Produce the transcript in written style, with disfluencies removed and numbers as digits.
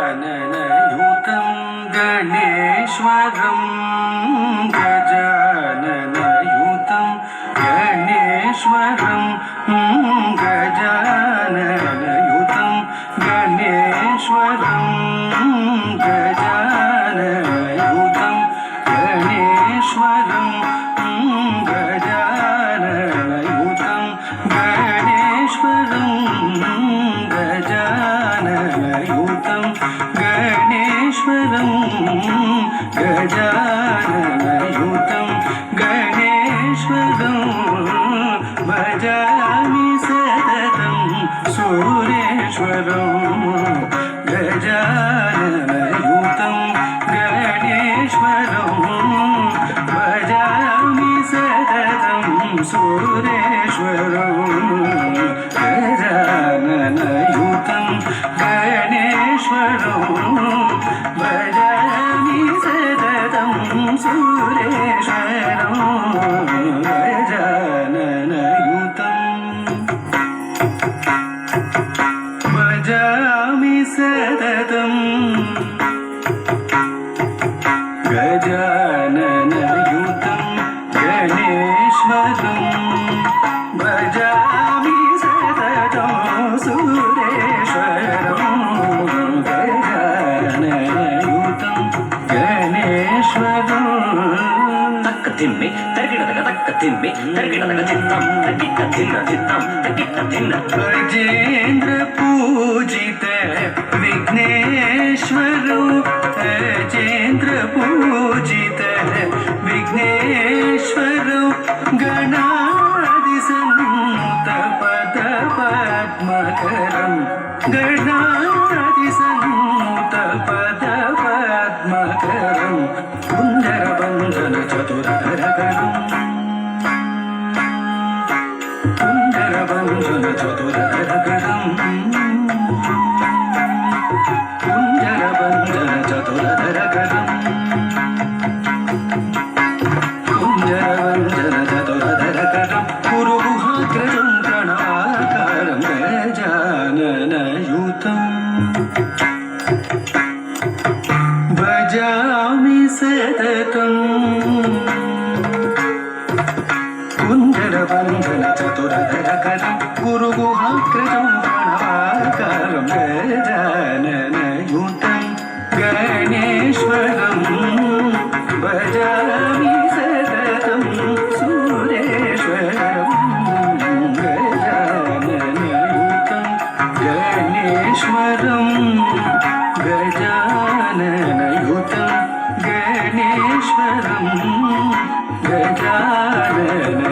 गजाननयुतं गणेश्वरं गजाननयुतं गणेश्वरं गजाननयुतं गणेश्वरं गजाननयुतं गणेश्वरं गजाननयुतं गणेश्वरं गजाननयुतं गणेश्वरं गजाननयुतं गणेश्वरं भजामि सततं सुरेश्वरं गजाननयुतं गणेश्वरं भजामि सततं सुरेश्वरं गजाननयुतं गणेश्वरं भजामि सततं सुरेश्वरं गजाननयुतं भजामि सततं गजाननयुतं गणेश्वरं भजामि सततं सुरेश्वरं गजाननयुतं गणेश्वरं तक्क तिम्मे तर्गिडदग तक्क तिम्मे तर्गिडदग चित्तं तर्गिट्ट धिन्न चित्तं तर्गिट्ट धिन्न गजेन्द्र पूजित विघ्नेश्वरो गजेन्द्र पूजित विघ्नेश्वरो गणादिसन्नुत पद पद्मकरं गणादिसन्नुत पद पद्मकरं कुन्दरबन्धन चतुरधरकरं कुन्दरबन्धन चतुरधरकरं कुन्दरबन्धन चतुरधरकरं कुन्दरबन्धन चतुरधरकरं गुरुगुहाग्रजं प्रणवाकारं गजाननयुतं भजामि सततं कुन्दरबन्धन चतुरधरकरं गुरुगुहाग्रजं प्रणवाकारं गजाननयुतं गणेश्वरं भजामि सततं सुरेश्वरं गजाननयुतं गणेश्वरं गजाननयुतं गणेश्वरं गजाननयुतं